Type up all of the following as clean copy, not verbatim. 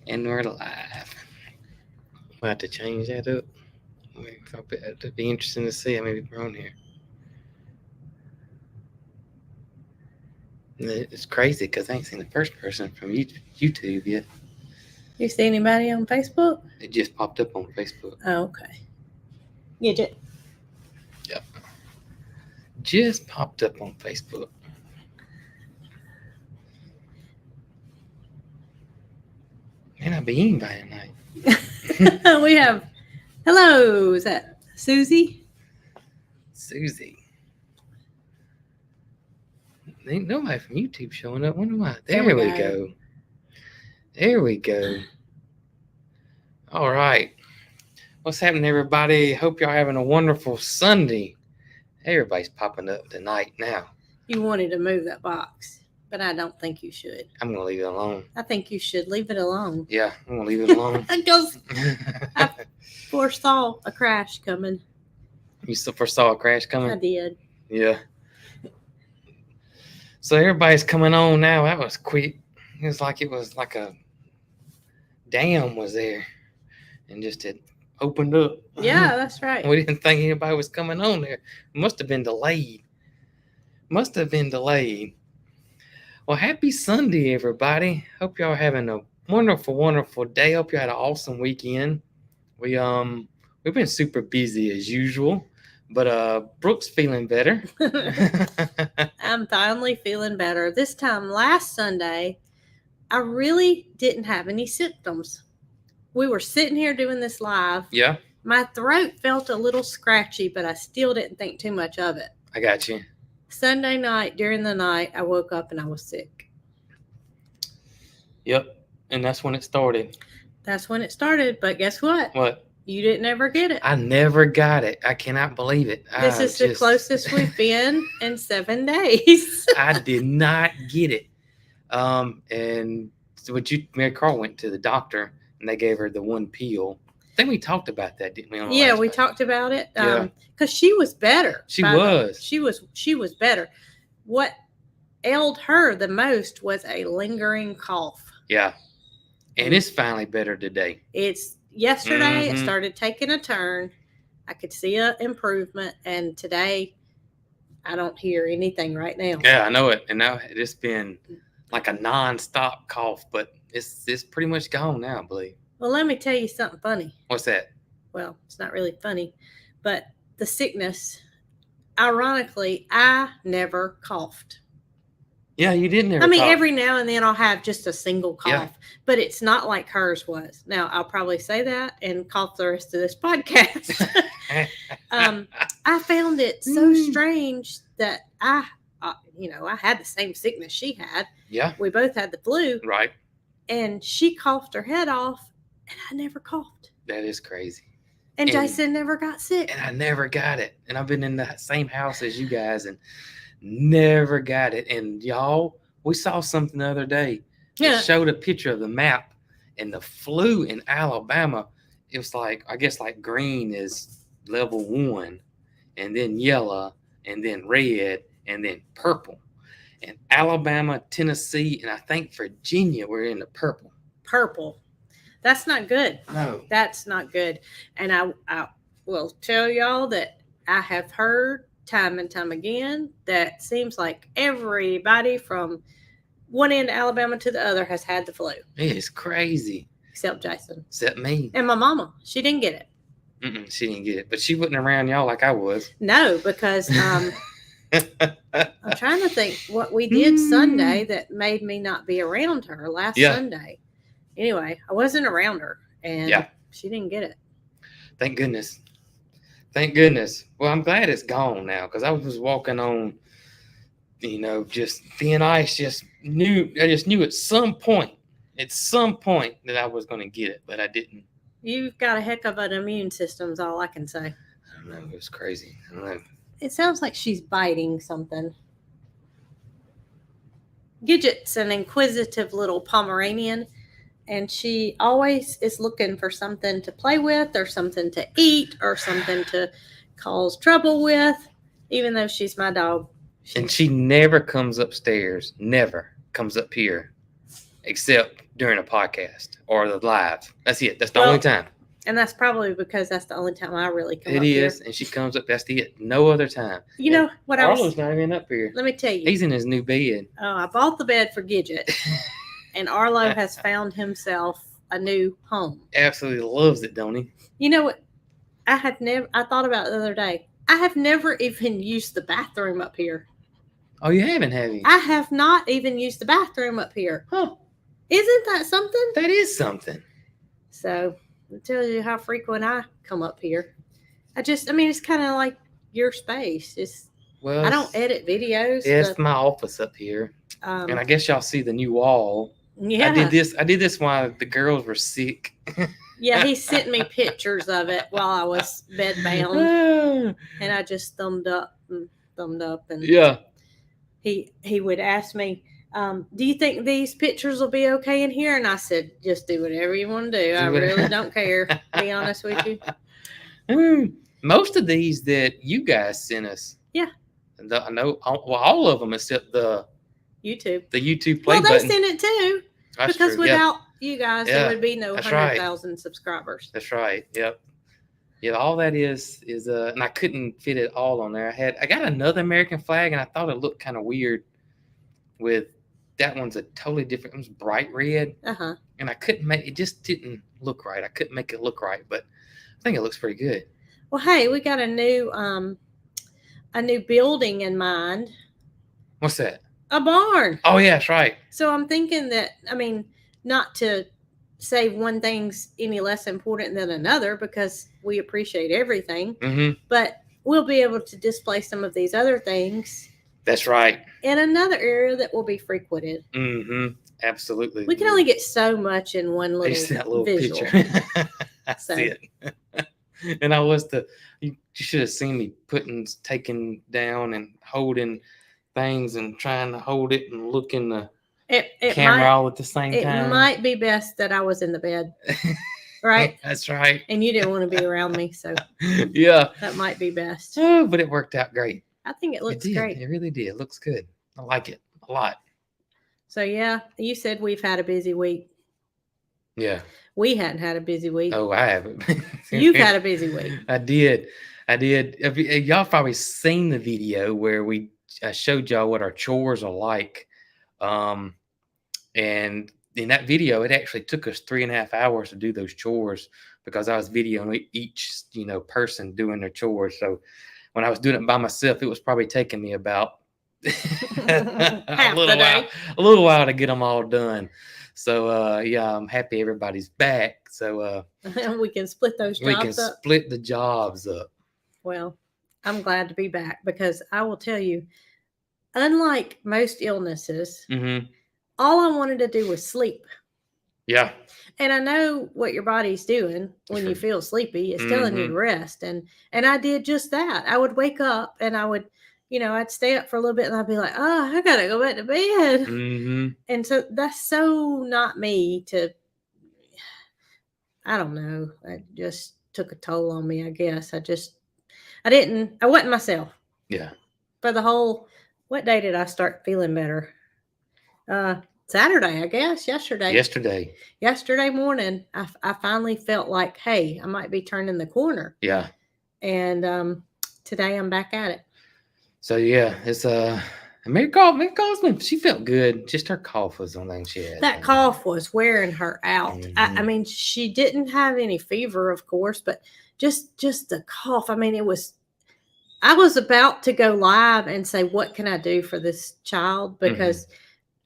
And we're live. We'll have to change that up. It'd be interesting to see how many people are on here. It's crazy because I ain't seen the first person from YouTube yet. You see anybody on Facebook? It just popped up on Facebook. Oh, okay. Gidget. Yep. Just popped up on Facebook. May not be anybody tonight. We have, hello, is that Susie? Susie. Ain't nobody from YouTube showing up. Wonder why. There we go. There we go. All right. What's happening, everybody? Hope y'all having a wonderful Sunday. Everybody's popping up tonight now. You wanted to move that box, but I don't think you should. I'm going to leave it alone. I think you should leave it alone. Yeah, I'm going to leave it alone. Because I foresaw a crash coming. You foresaw a crash coming? I did. Yeah. So everybody's coming on now. That was quick. It was like a dam was there and just had opened up. Yeah, that's right. We didn't think anybody was coming on there. It must have been delayed. Well, happy Sunday, everybody. Hope y'all having a wonderful, wonderful day. Hope you had an awesome weekend. We've been super busy as usual. But Brooke's feeling better. I'm finally feeling better. This time last Sunday, I really didn't have any symptoms. We were sitting here doing this live. Yeah. My throat felt a little scratchy, but I still didn't think too much of it. I got you. Sunday night, during the night, I woke up and I was sick. Yep. And that's when it started. That's when it started. But guess what? What? You didn't ever get it. I never got it. I cannot believe it. This is the closest we've been in 7 days. I did not get it. And so Mary Carl went to the doctor and they gave her the one pill. I think we talked about that, didn't we? Yeah, we talked about it. Because she was better. She was better. What ailed her the most was a lingering cough. Yeah. And it's finally better today. Yesterday, it started taking a turn. I could see an improvement, and today, I don't hear anything right now. Yeah, I know it. And now it's been like a non-stop cough, but it's pretty much gone now, I believe. Well, let me tell you something funny. What's that? Well, it's not really funny, but the sickness, ironically, I never coughed. Yeah, you didn't ever. I mean, every now and then I'll have just a single cough, yeah. But it's not like hers was. Now, I'll probably say that and cough the rest of this podcast. I found it so strange that I had the same sickness she had. Yeah. We both had the flu. Right. And she coughed her head off, and I never coughed. That is crazy. And Jason never got sick. And I never got it. And I've been in the same house as you guys and never got it. And y'all, we saw something the other day. Yeah. It showed a picture of the map and the flu in Alabama. It was like green is level 1, and then yellow, and then red, and then purple. And Alabama, Tennessee, and I think Virginia were in the purple. Purple. That's not good. No. That's not good. And I will tell y'all that I have heard time and time again that seems like everybody from one end of Alabama to the other has had the flu. It's crazy. Except Jason. Except me. And my mama. She didn't get it. She didn't get it. But she wasn't around y'all like I was. No, because I'm trying to think what we did Sunday that made me not be around her last Sunday. Anyway, I wasn't around her, and she didn't get it. Thank goodness. Thank goodness. Well, I'm glad it's gone now, because I was walking on, just thin ice. I just knew at some point that I was going to get it, but I didn't. You've got a heck of an immune system, is all I can say. I don't know. It was crazy. I don't know. It sounds like she's biting something. Gidget's an inquisitive little Pomeranian, and she always is looking for something to play with or something to eat or something to cause trouble with, even though she's my dog. And she never comes upstairs, never comes up here except during a podcast or the live. That's it. That's the Well, only time. And that's probably because that's the only time I really come up It here. is, and she comes up. That's it. No other time. You know what Arlo's not even up here. Let me tell you. He's in his new bed. I bought the bed for Gidget, and Arlo has found himself a new home. Absolutely loves it, don't he? You know what? I thought about it the other day. I have never even used the bathroom up here. Oh, you haven't, have you? I have not even used the bathroom up here. Huh. Isn't that something? That is something. So, it tells you how frequent I come up here. It's kind of like your space. I don't edit videos. It's my office up here. And I guess y'all see the new wall. Yeah. I did this while the girls were sick. Yeah, he sent me pictures of it while I was bedbound. And I just thumbed up. And yeah. He would ask me, do you think these pictures will be okay in here? And I said, just do whatever you want to do. I really don't care, to be honest with you. Most of these that you guys sent us. Yeah. I know all of them except the YouTube. The YouTube play button. Well, they button. sent it too. That's because true. without you guys, there would be no 100,000 subscribers. That's right. Yep. Yeah, all that is and I couldn't fit it all on there. I got another American flag, and I thought it looked kind of weird. With that one's a totally different. It was bright red, and I couldn't make it. Just didn't look right. I couldn't make it look right, but I think it looks pretty good. Well, hey, we got a new building in mind. What's that? A barn. Oh yeah, that's right. So I'm thinking that not to say one thing's any less important than another, because we appreciate everything, but we'll be able to display some of these other things. That's right. In another area that will be frequented. Absolutely. We can only get so much in one little visual. Picture. That's it. And you should have seen me taking down and holding things and trying to hold it and look in the camera all at the same time. It might be best that I was in the bed, right? That's right. And you didn't want to be around me, so yeah, that might be best. Oh, but it worked out great. I think it looks great. It really did. It looks good. I like it a lot. So yeah, you said we've had a busy week. Yeah. We hadn't had a busy week. Oh, I haven't. You've had a busy week. I did. Y'all probably seen the video where I showed y'all what our chores are like. And in that video, it actually took us 3.5 hours to do those chores because I was videoing each, person doing their chores. So when I was doing it by myself, it was probably taking me about a little while to get them all done. So I'm happy everybody's back. So we can split those jobs up. Split the jobs up. Well, I'm glad to be back because I will tell you, unlike most illnesses, all I wanted to do was sleep. Yeah. And I know what your body's doing when you feel sleepy. It's telling you to rest. And I did just that. I would wake up and I would, I'd stay up for a little bit and I'd be like, oh, I got to go back to bed. And so that's so not me I don't know. I just took a toll on me, I guess. I wasn't myself. Yeah. For the whole, what day did I start feeling better? Saturday, I guess. Yesterday morning, I finally felt like, hey, I might be turning the corner. Yeah. And today I'm back at it. So yeah, it's Mary called me. She felt good. Just her cough was the only thing she had. That cough was wearing her out. I mean, she didn't have any fever, of course, but just the cough. I mean, I was about to go live and say, what can I do for this child? Because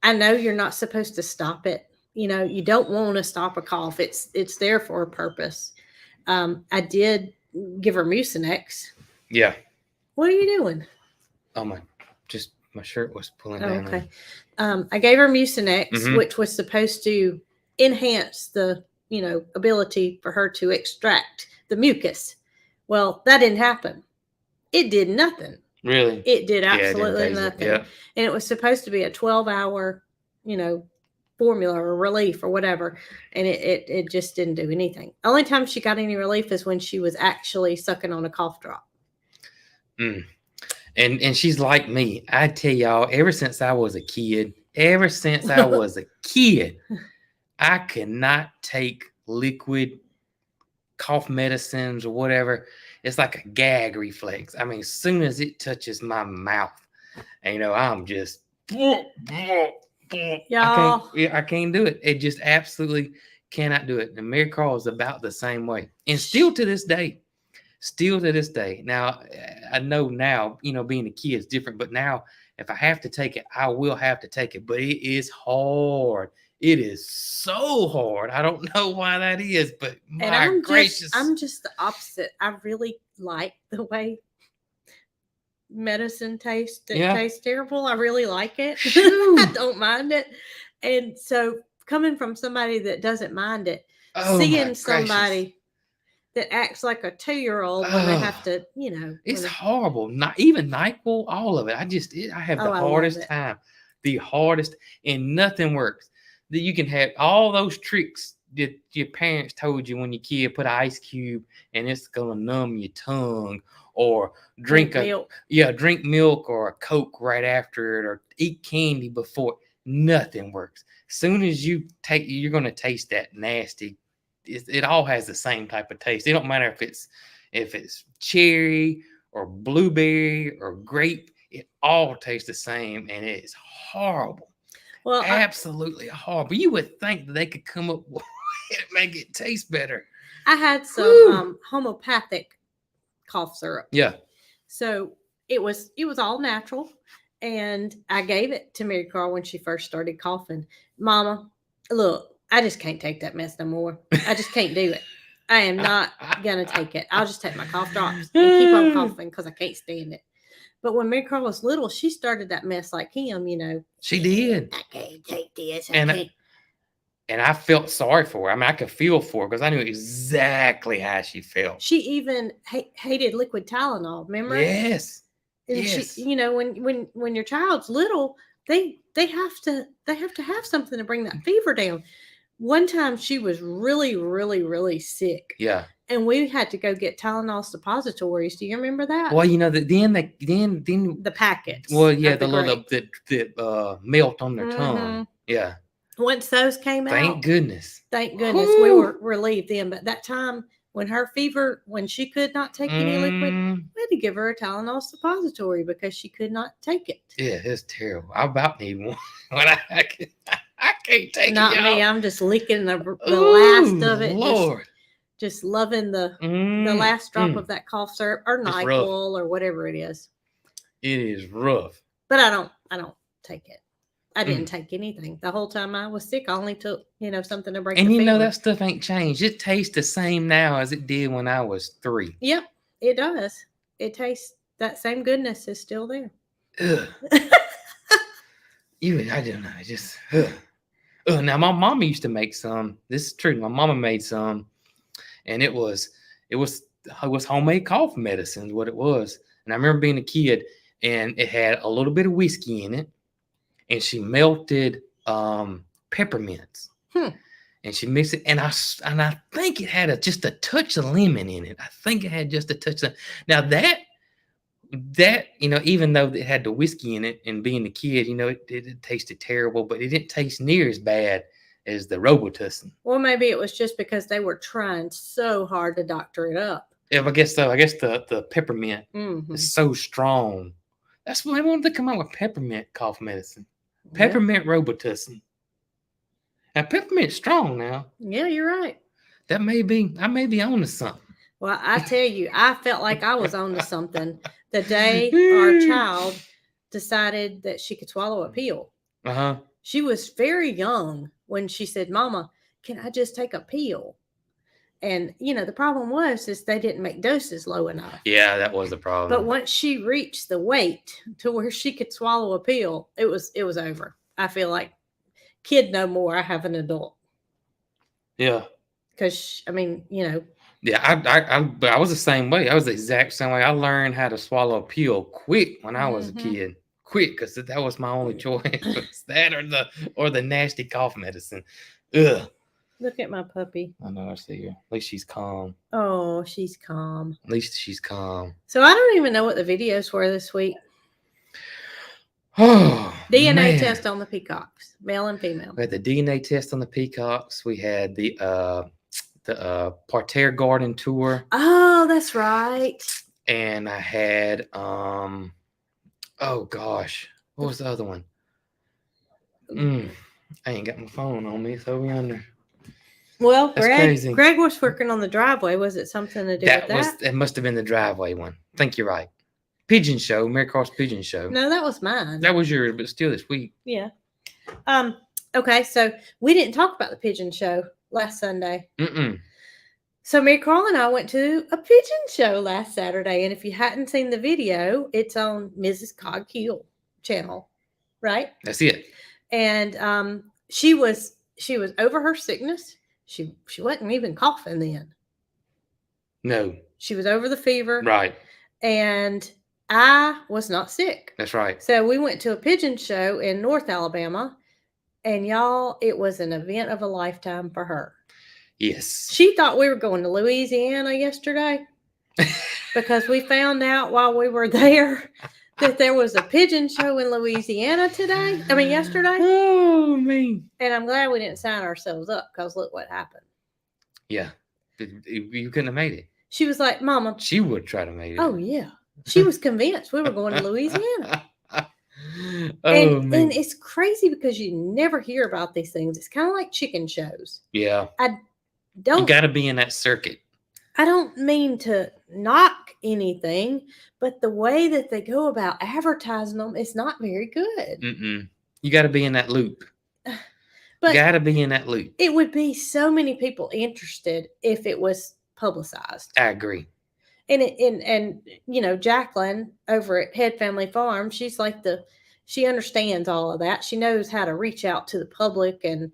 I know you're not supposed to stop it. You don't want to stop a cough. It's there for a purpose. I did give her Mucinex. Yeah. What are you doing? Oh my shirt was pulling down. Okay. I gave her Mucinex, which was supposed to enhance the, ability for her to extract the mucus. Well, that didn't happen. It did nothing. Really? It did absolutely nothing. Yeah. And it was supposed to be a 12-hour, formula or relief or whatever. And it just didn't do anything. Only time she got any relief is when she was actually sucking on a cough drop. And she's like me. I tell y'all, ever since I was a kid, Ever since I was a kid, I cannot take liquid cough medicines or whatever. It's like a gag reflex. I mean, as soon as it touches my mouth, I'm just Y'all. I can't do it. It just absolutely cannot do it. And Mary Carl is about the same way. And still to this day. Now, I know now, being a kid is different, but now if I have to take it, I will have to take it. But it is hard. It is so hard. I don't know why that is, but my gracious. I'm just the opposite. I really like the way medicine tastes. It tastes terrible. I really like it. I don't mind it. And so coming from somebody that doesn't mind it, seeing somebody that acts like a 2-year-old when they have to, it's horrible. Not even NyQuil, all of it. I have the hardest time. The hardest, and nothing works. That you can have all those tricks that your parents told you when your kid put an ice cube and it's gonna numb your tongue, or drink milk. Drink milk or a Coke right after it, or eat candy before. Nothing works. As soon as you're gonna taste that nasty. It all has the same type of taste. It don't matter if it's cherry or blueberry or grape. It all tastes the same, and it is horrible. Well, absolutely horrible. You would think that they could come up with it, make it taste better. I had some homeopathic cough syrup. Yeah. So it was all natural, and I gave it to Mary Carl when she first started coughing. Mama, look. I just can't take that mess no more. I just can't do it. I am not going to take it. I'll just take my cough drops and keep on coughing because I can't stand it. But when Mary Carl was little, she started that mess like him, She did. I can't take this. And I felt sorry for her. I mean, I could feel for her because I knew exactly how she felt. She even hated liquid Tylenol, remember? Yes. And yes. She, when your child's little, they have to have something to bring that fever down. One time she was really, really, really sick. Yeah. And we had to go get Tylenol suppositories. Do you remember that? Well, then the packets. Well, yeah, the little that melt on their tongue. Yeah. Once those came out. Thank goodness. We were relieved then. But that time when her fever, when she could not take any liquid, we had to give her a Tylenol suppository because she could not take it. Yeah, it's terrible. I about need one. I can't take it. Not me. I'm just licking the last of it. Lord. Just loving the last drop of that cough syrup or NyQuil or whatever it is. It is rough. But I don't take it. I didn't take anything. The whole time I was sick, I only took, something to break the fever. That stuff ain't changed. It tastes the same now as it did when I was 3. Yep, it does. It tastes, that same goodness is still there. Ugh. I don't know. Just now my mama used to make some. This is true. My mama made some, and it was homemade cough medicine, what it was. And I remember being a kid, and it had a little bit of whiskey in it, and she melted peppermints, and she mixed it. And I think it had just a touch of lemon in it. I think it had just a touch of. Now that even though it had the whiskey in it, and being a kid, it tasted terrible, but it didn't taste near as bad as the Robitussin. Well, maybe it was just because they were trying so hard to doctor it up. Yeah, I guess so. I guess the peppermint is so strong. That's why they wanted to come out with peppermint cough medicine. Peppermint Robitussin. Now peppermint's strong now. Yeah, you're right. I may be on to something. Well, I tell you, I felt like I was on to something the day our child decided that she could swallow a pill. Uh-huh. She was very young when she said, "Mama, can I just take a pill?" And, the problem was they didn't make doses low enough. Yeah, that was the problem. But once she reached the weight to where she could swallow a pill, it was over. I feel like kid no more. I have an adult. Yeah. Because, Yeah, I was the same way. I was the exact same way. I learned how to swallow a pill quick when I was a kid. Quick, because that was my only choice. That or the nasty cough medicine. Ugh. Look at my puppy. I know, I see her. At least she's calm. Oh, she's calm. At least she's calm. So I don't even know what the videos were this week. Oh, DNA man. test on the peacocks, male and female. We had the DNA test on the peacocks. We had the parterre garden tour, Oh, that's right. and I had oh gosh, what was the other one? I ain't got my phone on me. It's over yonder. Well, That's crazy. Greg was working on the driveway. Was it something to do with that? It must have been the driveway one. I think you're right. Pigeon Show, Mary Cross Pigeon Show. No, that was mine. That was yours, but still this week. Yeah. Okay, so we didn't talk about the Pigeon Show last Sunday. So Mary Carl and I went to a pigeon show last Saturday, and if you hadn't seen the video, it's on Mrs. Coghill channel, right? That's it. And she was over her sickness. She wasn't even coughing then. No. She was over the fever. Right. And I was not sick. That's right. So we went to a pigeon show in North Alabama, and y'all, it was an event of a lifetime for her. Yes. She thought we were going to Louisiana yesterday because we found out while we were there that there was a pigeon show in Louisiana yesterday. Oh, man. And I'm glad we didn't sign ourselves up because look what happened. Yeah. You couldn't have made it. She was like, Mama. She would try to make it. Oh, yeah. She was convinced we were going to Louisiana. Man. And it's crazy because you never hear about these things. It's kind of like chicken shows. Yeah. You got to be in that circuit. I don't mean to knock anything, but the way that they go about advertising them is not very good. You got to be in that loop. But got to be in that loop. It would be so many people interested if it was publicized. I agree. And you know, Jacqueline over at Head Family Farm, she's like she understands all of that. She knows how to reach out to the public and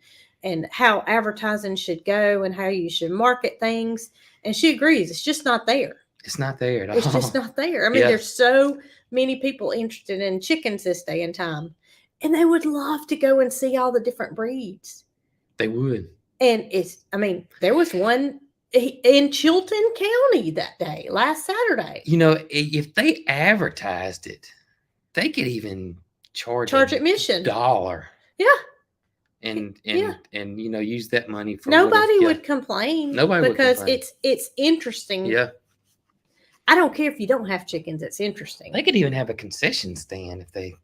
how advertising should go and how you should market things. And she agrees. It's just not there. It's not there at all. It's just not there. I mean, there's so many people interested in chickens this day and time. And they would love to go and see all the different breeds. They would. And there was one in Chilton County that day, last Saturday. You know, if they advertised it, they could even charge admission $1. Yeah. And you know, use that money for nobody would complain. Nobody because would complain. it's interesting. Yeah. I don't care if you don't have chickens, it's interesting. They could even have a concession stand if they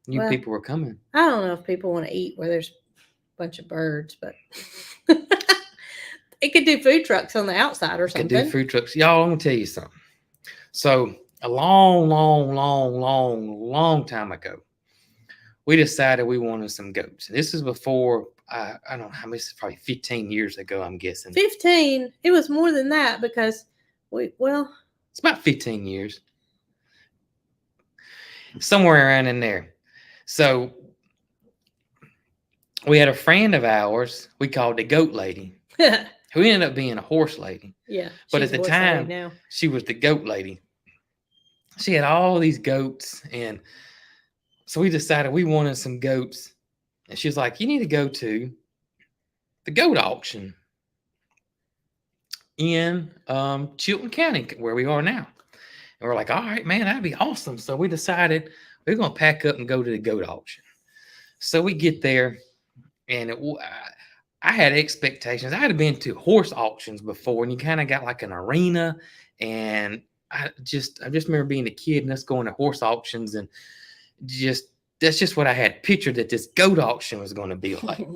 knew people were coming. I don't know if people want to eat where there's a bunch of birds, but it could do food trucks on the outside or something. Could do food trucks. Y'all, I'm gonna tell you something. So a long time ago, we decided we wanted some goats. This is before, I don't know how many, probably 15 years ago, I'm guessing. 15? It was more than that because it's about 15 years. Somewhere around in there. So we had a friend of ours we called the goat lady, who ended up being a horse lady. Yeah. But at the time, she was the goat lady. She had all these goats, and so we decided we wanted some goats. And she was like, you need to go to the goat auction in Chilton County, where we are now. And we're like, all right, man, that'd be awesome. So we decided we're going to pack up and go to the goat auction. So we get there, and I had expectations. I had been to horse auctions before, and you kind of got like an arena. And I just remember being a kid and us going to horse auctions, and that's just what I had pictured that this goat auction was going to be like.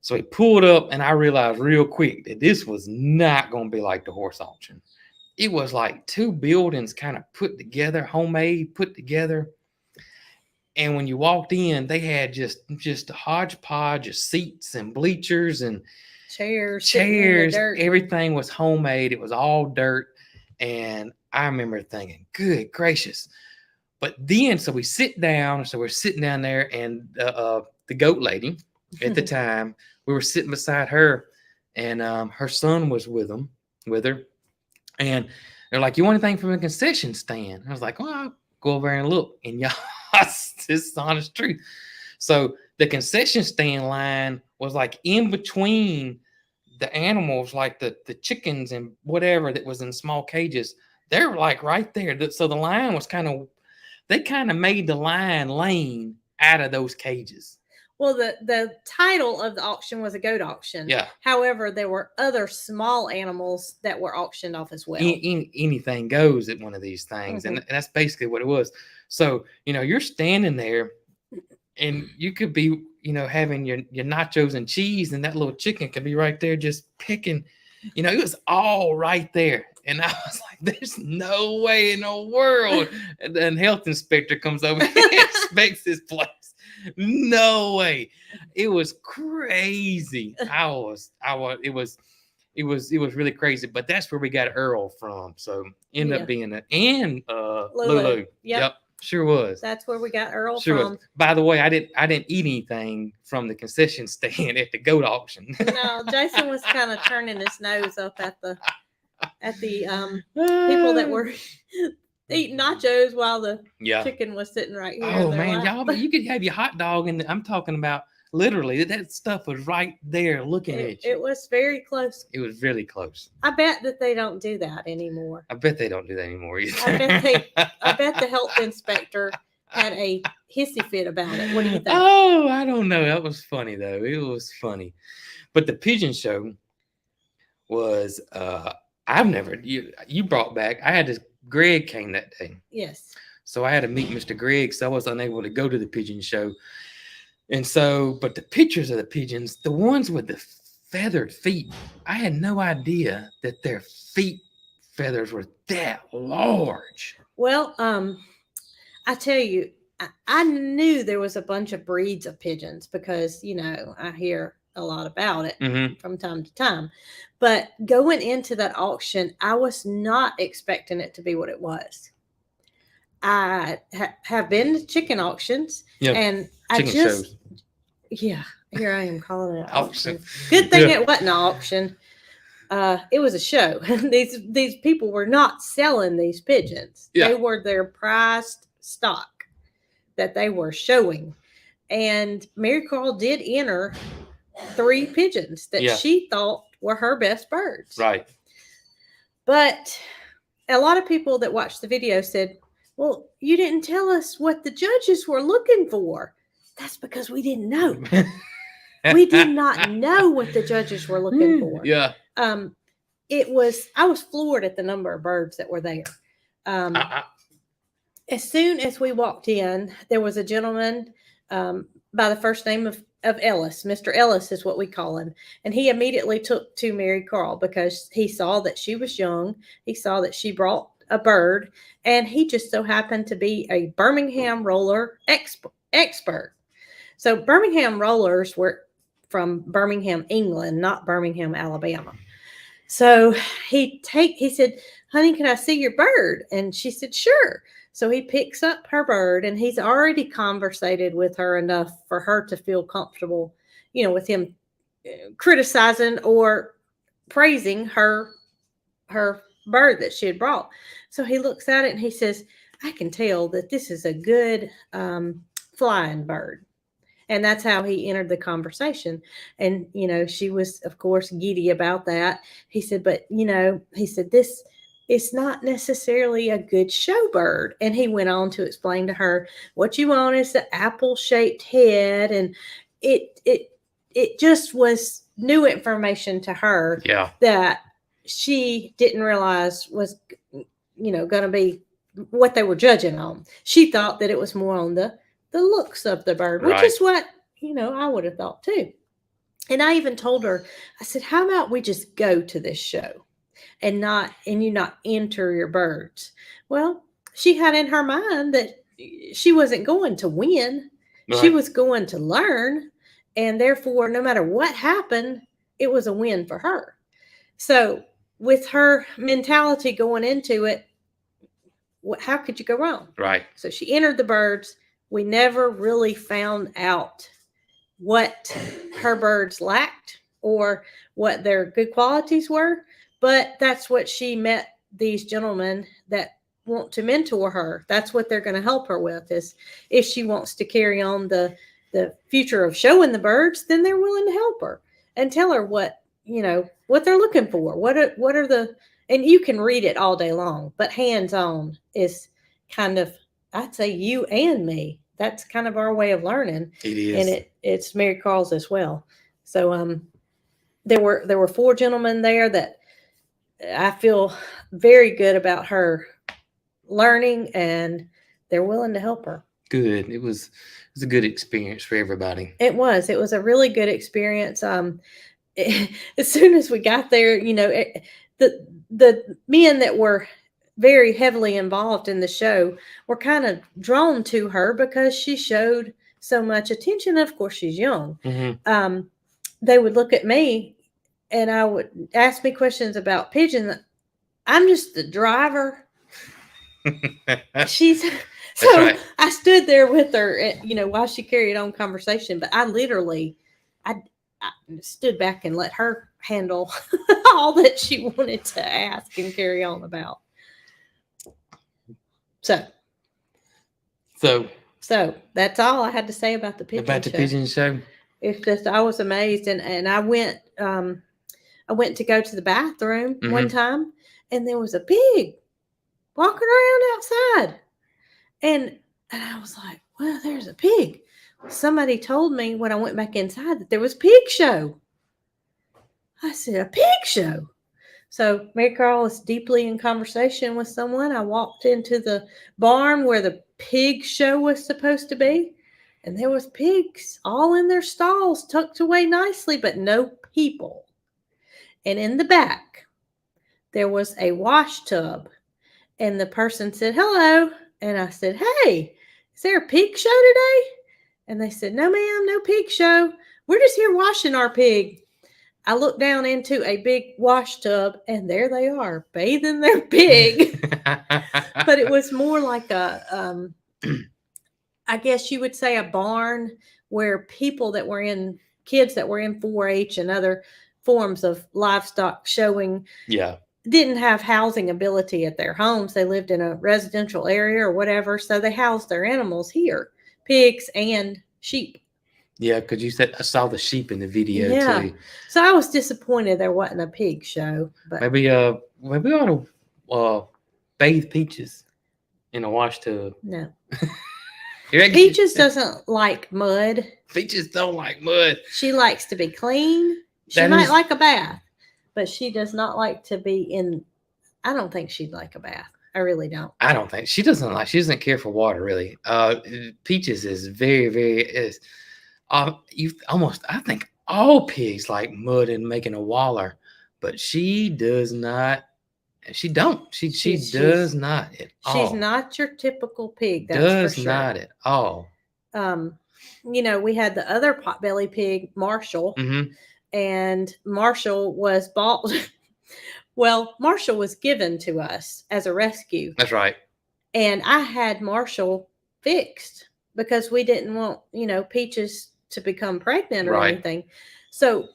So we pulled up, and I realized real quick that this was not going to be like the horse auction. It was like two buildings kind of put together, homemade, put together. And when you walked in, they had just a hodgepodge of seats and bleachers and chairs. Everything was homemade. It was all dirt. And I remember thinking, good gracious. But then, so we sit down. So we're sitting down there, and the goat lady at the time, we were sitting beside her, and her son was with her. And they're like, you want anything from a concession stand? I was like, well, I'll go over there and look. And y'all, this is the honest truth. So the concession stand line was like in between the animals, like the chickens and whatever that was in small cages. They're like right there. So the line was they kind of made the lane out of those cages. Well, the title of the auction was a goat auction. Yeah. However, there were other small animals that were auctioned off as well. Anything goes at one of these things. Mm-hmm. And that's basically what it was. So, you're standing there and you could be, having your nachos and cheese, and that little chicken could be right there just picking, it was all right there. And I was like, there's no way in the world. And then health inspector comes over and inspects this place. No way. It was crazy. It was really crazy. But that's where we got Earl from. So ended up being Lulu. Yep. Sure was. That's where we got Earl from. Was. By the way, I didn't eat anything from the concession stand at the goat auction. No, Jason was kind of turning his nose up at the people that were eating nachos while the chicken was sitting right here. Oh man, y'all, you could have your hot dog, and I'm talking about literally that stuff was right there looking at you. It was very close. It was really close. I bet that they don't do that anymore. I bet they don't do that anymore either. I bet the health inspector had a hissy fit about it. What do you think? Oh, I don't know. That was funny though. It was funny. But the Pigeon Show was I've never you brought back. I had this Greg came that day. Yes. So I had to meet Mr. Greg, so I was unable to go to the Pigeon Show. And so, but the pictures of the pigeons, the ones with the feathered feet, I had no idea that their feet feathers were that large. Well, I tell you, I knew there was a bunch of breeds of pigeons because, I hear a lot about it from time to time. But going into that auction, I was not expecting it to be what it was. I have been to chicken auctions, and shows. Here I am calling it an auction. Good thing it wasn't an auction. It was a show. These people were not selling these pigeons. Yeah. They were their prized stock that they were showing. And Mary Carl did enter 3 pigeons that she thought were her best birds. Right. But a lot of people that watched the video said, well, you didn't tell us what the judges were looking for. That's because we didn't know. We did not know what the judges were looking for. Yeah. I was floored at the number of birds that were there. As soon as we walked in, there was a gentleman by the first name of Ellis. Mr. Ellis is what we call him. And he immediately took to Mary Carl because he saw that she was young. He saw that she brought a bird, and he just so happened to be a Birmingham roller expert. So Birmingham rollers were from Birmingham, England, not Birmingham, Alabama. So he said, honey, can I see your bird? And she said, sure. So he picks up her bird, and he's already conversated with her enough for her to feel comfortable, with him criticizing or praising her bird that she had brought. So he looks at it and he says, I can tell that this is a good flying bird. And that's how he entered the conversation. And, she was, of course, giddy about that. He said, but, this is not necessarily a good show bird. And he went on to explain to her, what you want is the apple-shaped head. And it just was new information to her that she didn't realize was, going to be what they were judging on. She thought that it was more on the looks of the bird, which is what, I would have thought too. And I even told her, I said, how about we just go to this show and you not enter your birds? Well, she had in her mind that she wasn't going to win. Right. She was going to learn. And therefore, no matter what happened, it was a win for her. So with her mentality going into it, how could you go wrong? Right. So she entered the birds. We never really found out what her birds lacked or what their good qualities were, but that's what she met these gentlemen that want to mentor her. That's what they're going to help her with, is if she wants to carry on the future of showing the birds, then they're willing to help her and tell her what they're looking for. What are the, and you can read it all day long, but hands-on is kind of, I'd say, you and me. that's kind of our way of learning. It is. And it's Mary Carl's as well. So there were 4 gentlemen there that I feel very good about her learning, and they're willing to help her. Good. It was a good experience for everybody. It was a really good experience. As soon as we got there, the men that were very heavily involved in the show were kind of drawn to her because she showed so much attention. Of course, she's young. Mm-hmm. They would look at me and I would ask me questions about Pigeon. I'm just the driver. She's so right. I stood there with her, while she carried on conversation, but I literally, I stood back and let her handle all that she wanted to ask and carry on about. So that's all I had to say about the Pigeon Show. About the Pigeon Show. It's just, I was amazed, and I went to go to the bathroom one time, and there was a pig walking around outside, and I was like, well, there's a pig. Somebody told me when I went back inside that there was a pig show. I said, a pig show? So Mary Carl was deeply in conversation with someone. I walked into the barn where the pig show was supposed to be, and there was pigs all in their stalls tucked away nicely, but no people. And in the back, there was a wash tub, and the person said, hello. And I said, hey, is there a pig show today? And they said, no, ma'am, no pig show. We're just here washing our pig. I looked down into a big wash tub, and there they are, bathing their pig. But it was more like a, I guess you would say, a barn where kids that were in 4-H and other forms of livestock showing didn't have housing ability at their homes. They lived in a residential area or whatever, so they housed their animals here, pigs and sheep. Yeah, because you said I saw the sheep in the video too. So I was disappointed there wasn't a pig show. But maybe we ought to bathe Peaches in a wash tub. No. Peaches doesn't like mud. Peaches don't like mud. She likes to be clean. She might like a bath, but she does not like to be in. I don't think she'd like a bath. I really don't. I don't think she doesn't care for water really. Peaches is very, very I think all pigs like mud and making a waller, but she does not. She does not at all. She's not your typical pig. That's does for sure. Not at all. We had the other potbelly pig, Marshall, and Marshall was bought. Well, Marshall was given to us as a rescue. That's right. And I had Marshall fixed because we didn't want, Peaches to become pregnant or anything. So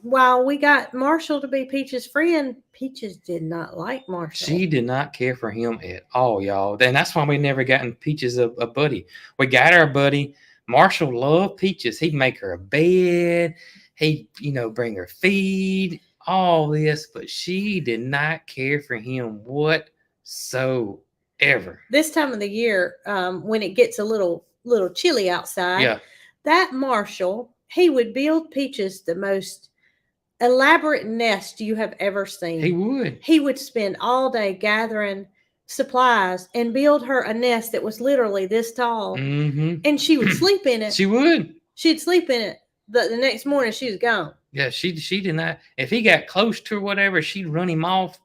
while we got Marshall to be Peaches' friend, Peaches did not like Marshall. She did not care for him at all, y'all. And that's why we never gotten Peaches a buddy. We got our buddy. Marshall loved Peaches. He'd make her a bed. He'd, bring her feed, all this, but she did not care for him whatsoever. This time of the year, when it gets a little chilly outside, that Marshall, he would build Peaches the most elaborate nest you have ever seen. He would spend all day gathering supplies and build her a nest that was literally this tall. And she would sleep in it. She'd sleep in it. The next morning she was gone. Yeah, she did not. If he got close to her, whatever, she'd run him off.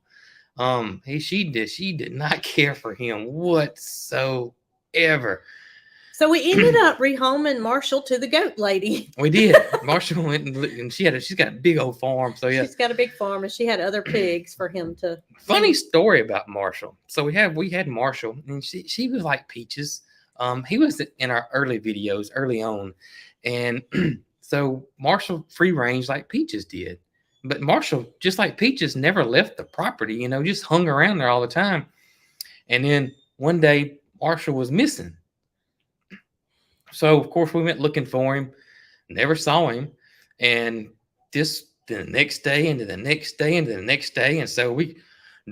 She did not care for him whatsoever. So we ended up rehoming Marshall to the goat lady. We did. Marshall went and she's got a big old farm. So yeah, she's got a big farm, and she had other pigs for him to. Funny story about Marshall. So we had Marshall, and she was like Peaches. He was in our early videos early on, and so Marshall free range like Peaches did, but Marshall, just like Peaches, never left the property. Just hung around there all the time. And then one day Marshall was missing. So, of course, we went looking for him, never saw him. And the next day into the next day into the next day. And so we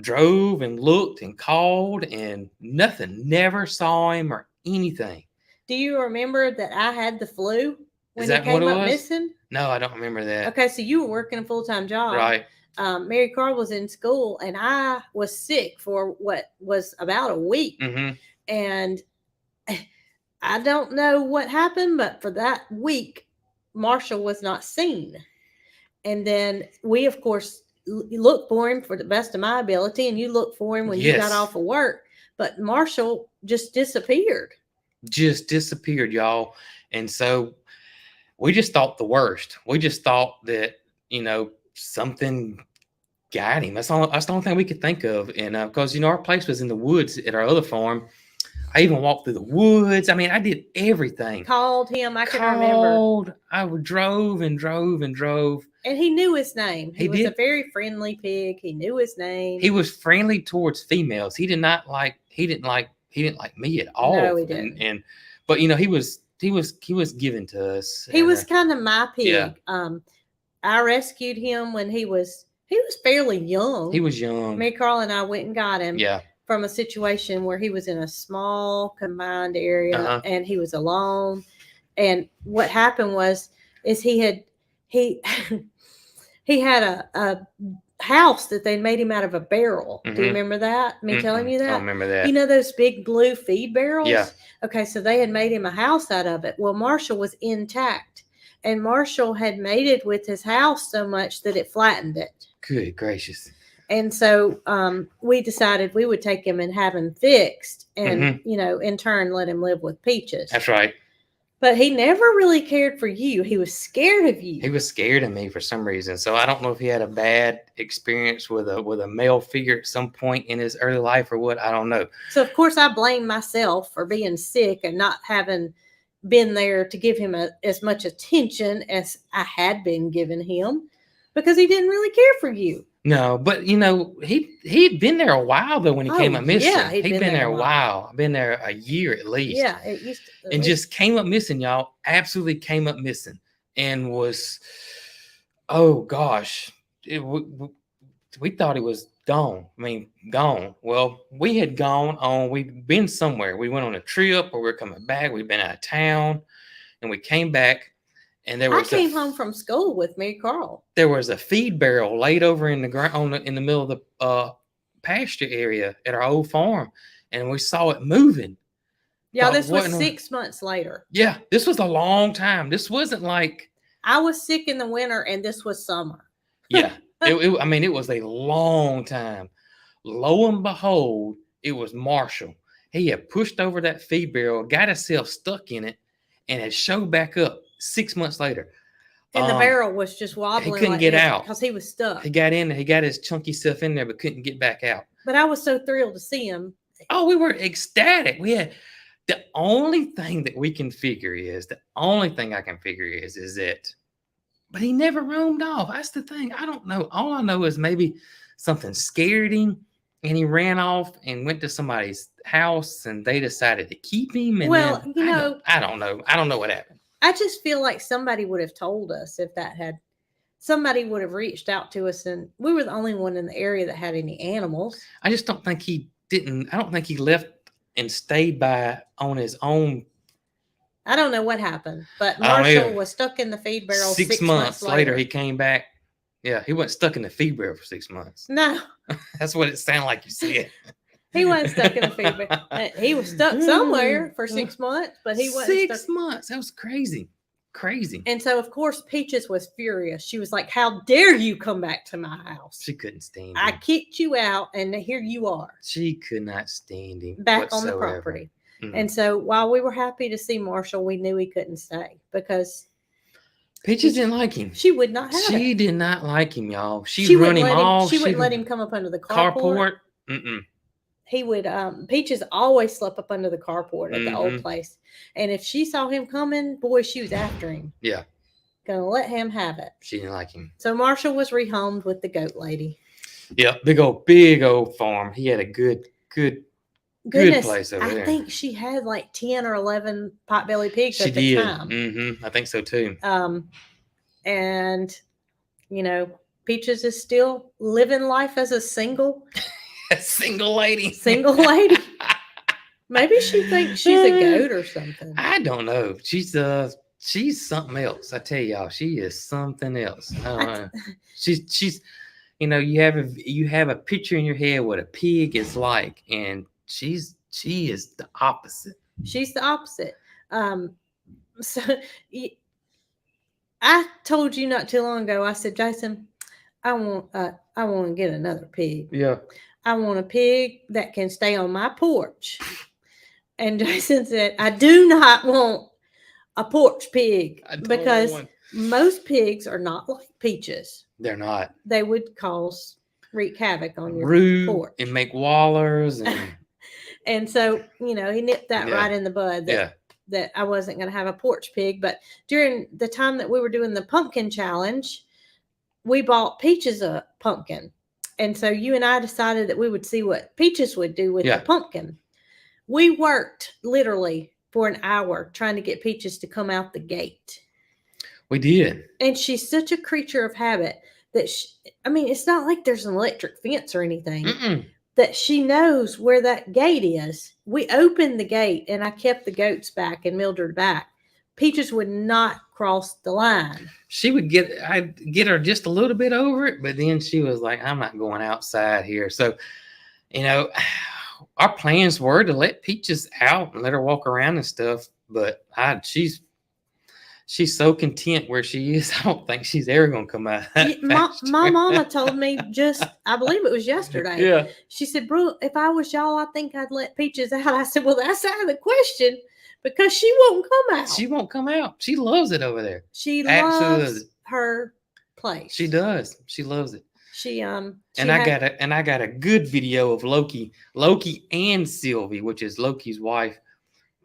drove and looked and called and nothing, never saw him or anything. Do you remember that I had the flu when Is he that what came it up was? missing? No, I don't remember that. Okay, so you were working a full-time job. Right. Mary Carl was in school, and I was sick for what was about a week. Mm-hmm. And I don't know what happened, but for that week, Marshall was not seen. And then we, of course, looked for him for the best of my ability, and you looked for him when you got Yes. off of work. But Marshall just disappeared. Just disappeared, y'all. And so we just thought the worst. We just thought that, something got him. That's the only thing we could think of. And because, our place was in the woods at our other farm. I even walked through the woods. I mean, I did everything. Called him. I can remember. I drove and drove and drove. And he knew his name. He was did. a very friendly pig. He knew his name. He was friendly towards females. He didn't like me at all. No, he didn't. But he was given to us. He was kind of my pig. Yeah. I rescued him when he was fairly young. He was young. Mary Carl and I went and got him. Yeah. From a situation where he was in a small confined area and he was alone. And what happened is he had a house that they made him out of a barrel. Mm-hmm. Do you remember that? Me telling you that? I remember that. You know those big blue feed barrels? Yeah. Okay, so they had made him a house out of it. Well, Marshall was intact. And Marshall had mated with his house so much that it flattened it. Good gracious. And so we decided we would take him and have him fixed and, in turn, let him live with Peaches. That's right. But he never really cared for you. He was scared of you. He was scared of me for some reason. So I don't know if he had a bad experience with a male figure at some point in his early life or what. I don't know. So, of course, I blame myself for being sick and not having been there to give him as much attention as I had been giving him because he didn't really care for you. No, but he'd been there a while though when he came up missing. Yeah, he'd been there a while. Been there a year at least. Yeah, it used to. And just came up missing, y'all. Absolutely came up missing, and was, oh gosh, we thought he was gone. I mean, gone. Well, we had gone on. We'd been somewhere. We went on a trip, or we were coming back. We'd been out of town, and we came back. And I came home from school with Mary Carl. There was a feed barrel laid over in the ground in the middle of the pasture area at our old farm, and we saw it moving. Yeah, this was 6 months later. Yeah, this was a long time. This wasn't like I was sick in the winter, and this was summer. Yeah, it was a long time. Lo and behold, it was Marshall. He had pushed over that feed barrel, got himself stuck in it, and had showed back up 6 months later. And the barrel was just wobbling. He couldn't get out because he was stuck. He got in. He got his chunky stuff in there, but couldn't get back out. But I was so thrilled to see him. Oh, we were ecstatic. We had the only thing I can figure is that, but he never roamed off. That's the thing. I don't know. All I know is maybe something scared him, and he ran off and went to somebody's house, and they decided to keep him. And well, I don't know. I don't know what happened. I just feel like somebody would have told us if somebody would have reached out to us, and we were the only one in the area that had any animals. I just don't think he didn't. I don't think he left and stayed on his own. I don't know what happened, but Marshall was stuck in the feed barrel 6 months later. He came back. Yeah, he wasn't stuck in the feed barrel for 6 months. No. That's what it sounded like you said. He wasn't stuck in a feed barrel. He was stuck somewhere for 6 months, but he wasn't 6 months. That was crazy. Crazy. And so, of course, Peaches was furious. She was like, how dare you come back to my house? She couldn't stand him. I kicked you out, and here you are. She could not stand him back on the property. Mm-hmm. And so while we were happy to see Marshall, we knew he couldn't stay because Peaches didn't like him. She would not have She did not like him, y'all. She run him off. She wouldn't let him come up under the carport. Mm-mm. He would, Peaches always slept up under the carport at the old place. And if she saw him coming, boy, she was after him. Yeah. Gonna let him have it. She didn't like him. So Marshall was rehomed with the goat lady. Yeah, big old farm. He had a good place over there. I think she had like 10 or 11 potbelly pigs at the time. Mm-hmm. I think so too. And Peaches is still living life as a single lady. Single lady. Maybe she thinks she's a goat or something. I don't know. She's something else. I tell y'all, she is something else. I don't know. She's you have a picture in your head what a pig is like, and she is the opposite. She's the opposite. So I told you not too long ago. I said, Jason, I want to get another pig. Yeah. I want a pig that can stay on my porch. And Jason said, I do not want a porch pig because most pigs are not like Peaches. They're not. They would wreak havoc on your porch and make wallers and and so he nipped that right in the bud that I wasn't going to have a porch pig. But during the time that we were doing the pumpkin challenge, we bought Peaches a pumpkin, and so you and I decided that we would see what Peaches would do with the pumpkin. We worked literally for an hour trying to get Peaches to come out the gate. We did. And she's such a creature of habit that it's not like there's an electric fence or anything. Mm-mm. That she knows where that gate is. We opened the gate and I kept the goats back and Mildred back. Peaches would not cross the line. She would I'd get her just a little bit over it, but then she was like, I'm not going outside here. So, our plans were to let Peaches out and let her walk around and stuff, but she's so content where she is. I don't think she's ever going to come out. My mama told me I believe it was yesterday. Yeah. She said, bro, if I was y'all, I think I'd let Peaches out. I said, well, that's out of the question because she won't come out. She won't come out. She loves it over there. She loves her place. She does. She loves it. I got a good video of Loki and Sylvie, which is Loki's wife.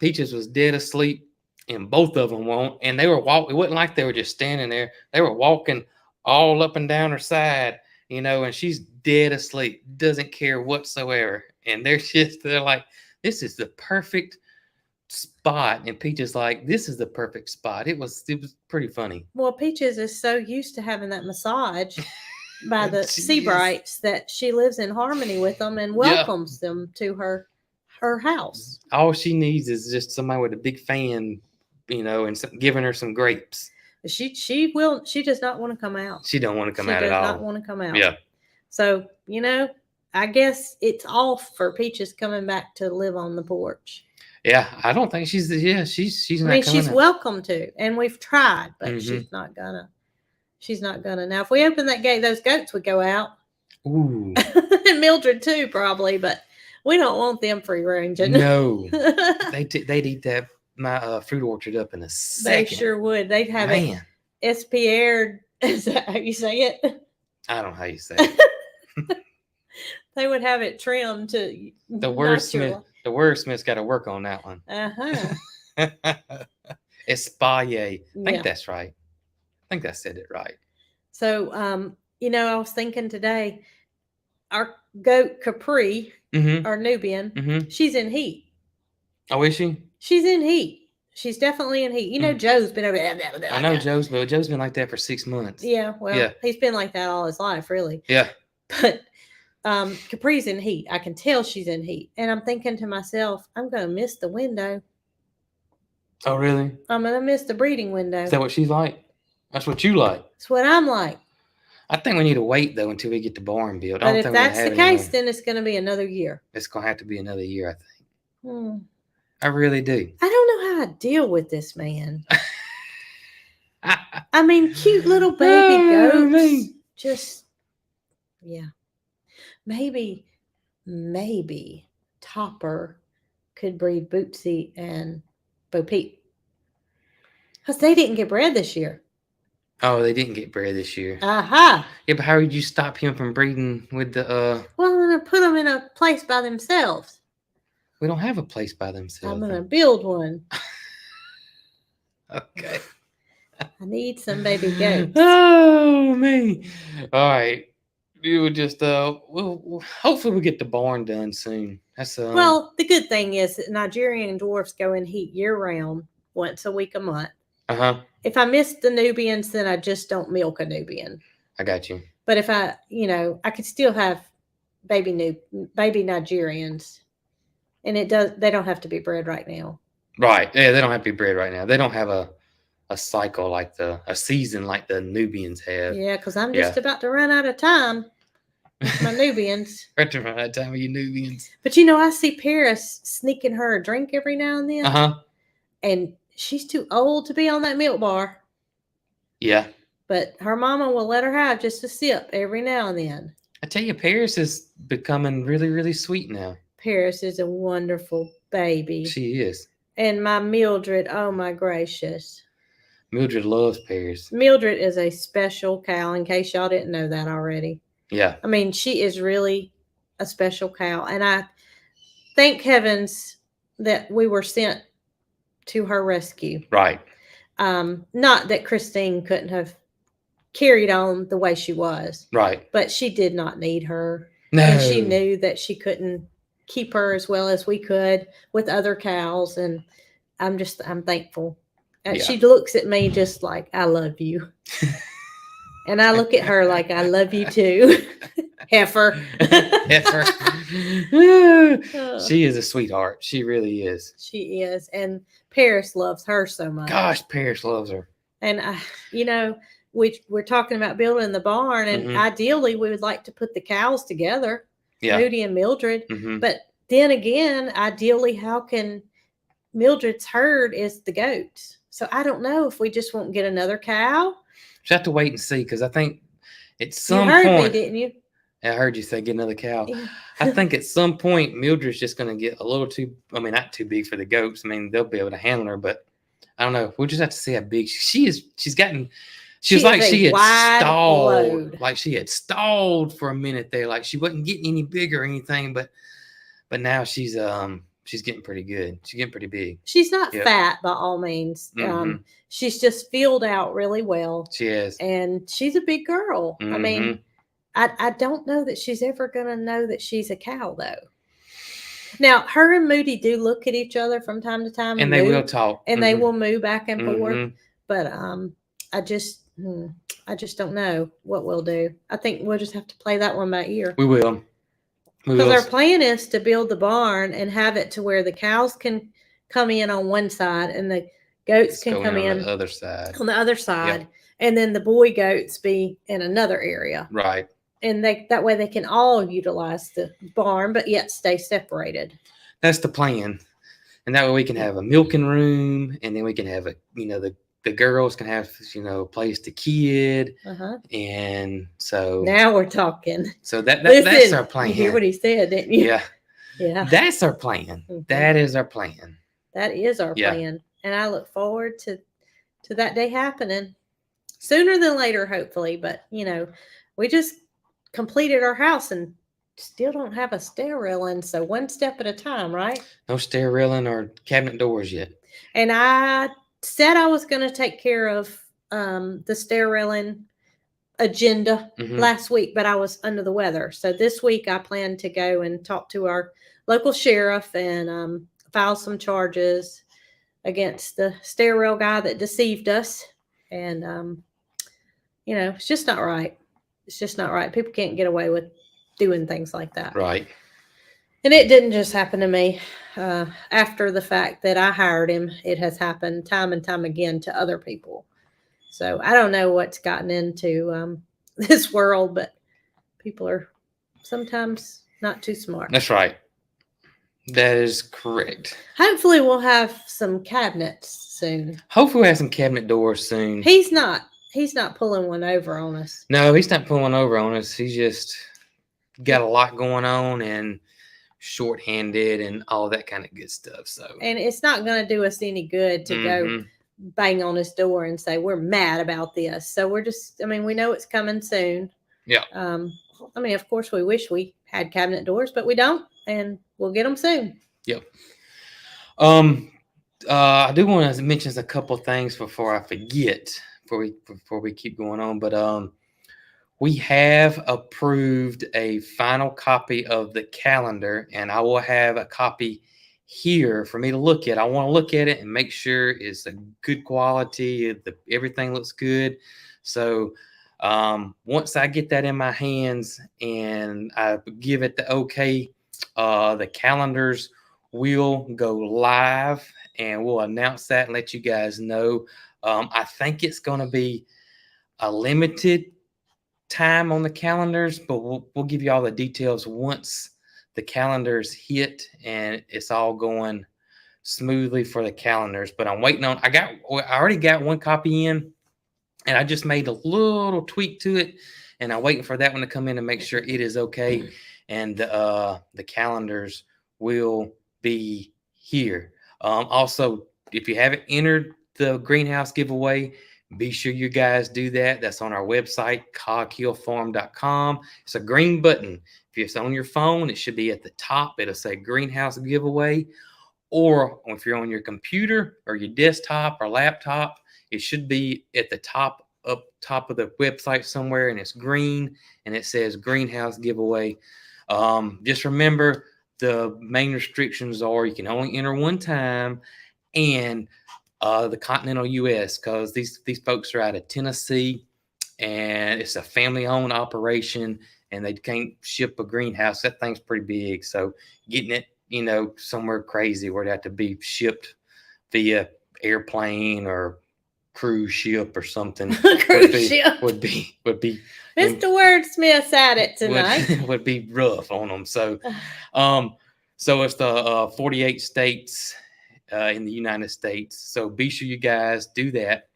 Peaches was dead asleep, and both of them won't. And they were walking. It wasn't like they were just standing there. They were walking all up and down her side, and she's dead asleep, doesn't care whatsoever. And they're like, this is the perfect spot. And Peaches like, this is the perfect spot. It was pretty funny. Well, Peaches is so used to having that massage by the Seabrights that she lives in harmony with them and welcomes them to her house. All she needs is just somebody with a big fan, and giving her some grapes. She does not want to come out. She don't want to come out at all. She does not want to come out. Yeah. So, I guess it's off for Peaches coming back to live on the porch. Yeah, I don't think she's not coming she's out. welcome to, and we've tried, but she's not gonna. She's not gonna. Now, if we open that gate, those goats would go out. Ooh. And Mildred too, probably, but we don't want them free ranging. No. They'd eat that my fruit orchard up in a second. They sure would. They'd have it SPA'd. Is that how you say it? I don't know how you say it. They would have it trimmed to the wordsmith's got to work on that one. Espaye. I think that's right. I think I said it right. So, I was thinking today, our goat Capri, our Nubian, she's in heat. Oh, is she? She's in heat. She's definitely in heat. Joe's been over there. I know Joe's been like that for 6 months. Yeah, well, he's been like that all his life, really. Yeah. But Capri's in heat. I can tell she's in heat. And I'm thinking to myself, I'm going to miss the window. Oh, really? I'm going to miss the breeding window. Is that what she's like? That's what you like. That's what I'm like. I think we need to wait, though, until we get the barn built. But if that's the case, then it's going to be another year. It's going to have to be another year, I think. I really do. I don't know how to deal with this man. I mean, cute little baby goats. Just, yeah. Maybe Topper could breed Bootsy and Bo Peep. Because they didn't get bred this year. Oh, they didn't get bred this year. Aha. Yeah, but how would you stop him from breeding with the Well, I'm going to put them in a place by themselves. We don't have a place by themselves. I'm going to build one. Okay. I need some baby goats. Oh, me. All right. You would just hopefully we'll get the barn done soon. That's well, the good thing is that Nigerian Dwarfs go in heat year round, once a week a month. If I miss the Nubians, then I just don't milk a Nubian. I got you. But if I could still have baby Nigerians. And they don't have to be bred right now. Right. Yeah, they don't have to be bred right now. They don't have a cycle like a season like the Nubians have. Yeah, because I'm just about to run out of time with my Nubians. Right around that time of you Nubians. But you know, I see Paris sneaking her a drink every now and then. Uh-huh. And she's too old to be on that milk bar. Yeah. But her mama will let her have just a sip every now and then. I tell you, Paris is becoming really, really sweet now. Paris is a wonderful baby. She is. And my Mildred, oh my gracious. Mildred loves Paris. Mildred is a special cow, in case y'all didn't know that already. Yeah. I mean, she is really a special cow. And I thank heavens that we were sent to her rescue. Right. Not that Christine couldn't have carried on the way she was. Right. But she did not need her. No. And she knew that she couldn't keep her as well as we could with other cows. And I'm thankful. And she looks at me just like, I love you. And I look at her like, I love you too. Heifer. Heifer. She is a sweetheart. She really is. She is. And Paris loves her so much. Gosh, Paris loves her. And, we're talking about building the barn. And ideally, we would like to put the cows together. Yeah. Moody and Mildred. Mm-hmm. But then again, ideally, how can Mildred's herd is the goats. So I don't know if we just won't get another cow. Just have to wait and see, because I think at some point. You heard point, me, didn't you? I heard you say get another cow. Yeah. I think at some point Mildred's just going to get a little too, not too big for the goats. I mean, they'll be able to handle her, but I don't know. We'll just have to see how big she is. She was like she had stalled. Load. Like she had stalled for a minute there. Like she wasn't getting any bigger or anything, but now she's getting pretty good. She's getting pretty big. She's not fat by all means. Mm-hmm. She's just filled out really well. She is. And she's a big girl. Mm-hmm. I mean, I don't know that she's ever going to know that she's a cow, though. Now, her and Moody do look at each other from time to time. And they will talk. And they will move back and forth. But I just don't know what we'll do. I think we'll just have to play that one by ear. We will. Because our plan is to build the barn and have it to where the cows can come in on one side and the goats can come in on the other side. On the other side. Yep. And then the boy goats be in another area. Right. And that way they can all utilize the barn, but yet stay separated. That's the plan. And that way we can have a milking room, and then we can have the girls can have, a place to kid. And so now we're talking. So that's our plan. You hear what he said, didn't you? Yeah. Yeah. That's our plan. Mm-hmm. That is our plan. That is our plan. And I look forward to that day happening sooner than later, hopefully. But, we just completed our house and still don't have a stair railing. So one step at a time, right? No stair railing or cabinet doors yet. And I said I was going to take care of the stair railing agenda last week, but I was under the weather. So this week I plan to go and talk to our local sheriff and file some charges against the stair rail guy that deceived us. And, it's just not right. It's just not right. People can't get away with doing things like that. Right. And it didn't just happen to me. After the fact that I hired him, it has happened time and time again to other people. So I don't know what's gotten into this world, but people are sometimes not too smart. That's right. That is correct. Hopefully we'll have some cabinets soon. Hopefully we'll have some cabinet doors soon. He's not pulling one over on us. No, he's not pulling one over on us. He's just got a lot going on and short-handed and all that kind of good stuff. So, and it's not going to do us any good to go bang on his door and say we're mad about this. So we're just, we know it's coming soon. Yeah. Of course we wish we had cabinet doors, but we don't, and we'll get them soon. Yep. I do want to mention a couple things before I forget, before we keep going on, but we have approved a final copy of the calendar, and I will have a copy here for me to look at. I want to look at it and make sure it's a good quality, everything looks good. So once I get that in my hands and I give it the okay, the calendars will go live, and we'll announce that and let you guys know. I think it's going to be a limited time on the calendars, but we'll give you all the details once the calendars hit and it's all going smoothly for the calendars. But I'm waiting on. I already got one copy in, and I just made a little tweak to it, and I'm waiting for that one to come in to make sure it is okay. And the calendars will be here. Also, if you haven't entered the greenhouse giveaway, be sure you guys do that. That's on our website, coghillfarm.com. It's a green button. If it's on your phone, it should be at the top. It'll say greenhouse giveaway. Or if you're on your computer or your desktop or laptop, it should be at the top of the website somewhere, and it's green and it says greenhouse giveaway. Just remember, the main restrictions are you can only enter one time, and the continental U.S., because these folks are out of Tennessee, and it's a family-owned operation, and they can't ship a greenhouse. That thing's pretty big, so getting it, somewhere crazy where it have to be shipped via airplane or cruise ship or something would be Mr. Wordsmith's at it tonight. would be rough on them. So it's the 48 states in the United States. So be sure you guys do that.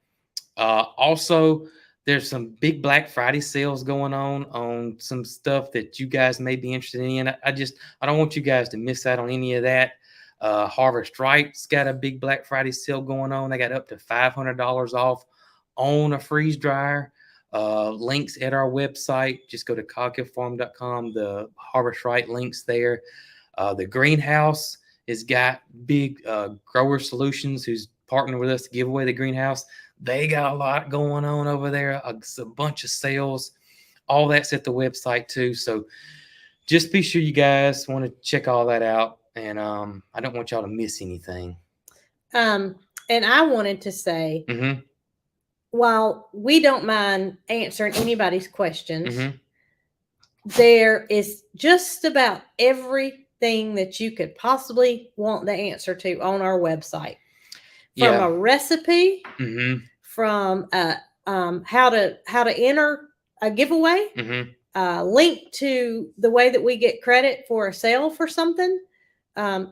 Also, there's some big Black Friday sales going on some stuff that you guys may be interested in. I don't want you guys to miss out on any of that. Harvest Right's got a big Black Friday sale going on. They got up to $500 off on a freeze dryer. Links at our website. Just go to coghillfarm.com. The Harvest Right links there. The greenhouse has got big Grower Solutions, who's partnered with us to give away the greenhouse. They got a lot going on over there. A bunch of sales. All that's at the website too. So just be sure you guys want to check all that out. And I don't want y'all to miss anything. And I wanted to say, while we don't mind answering anybody's questions, there is just about everything that you could possibly want the answer to on our website. From a recipe, from how to enter a giveaway, link to the way that we get credit for a sale for something.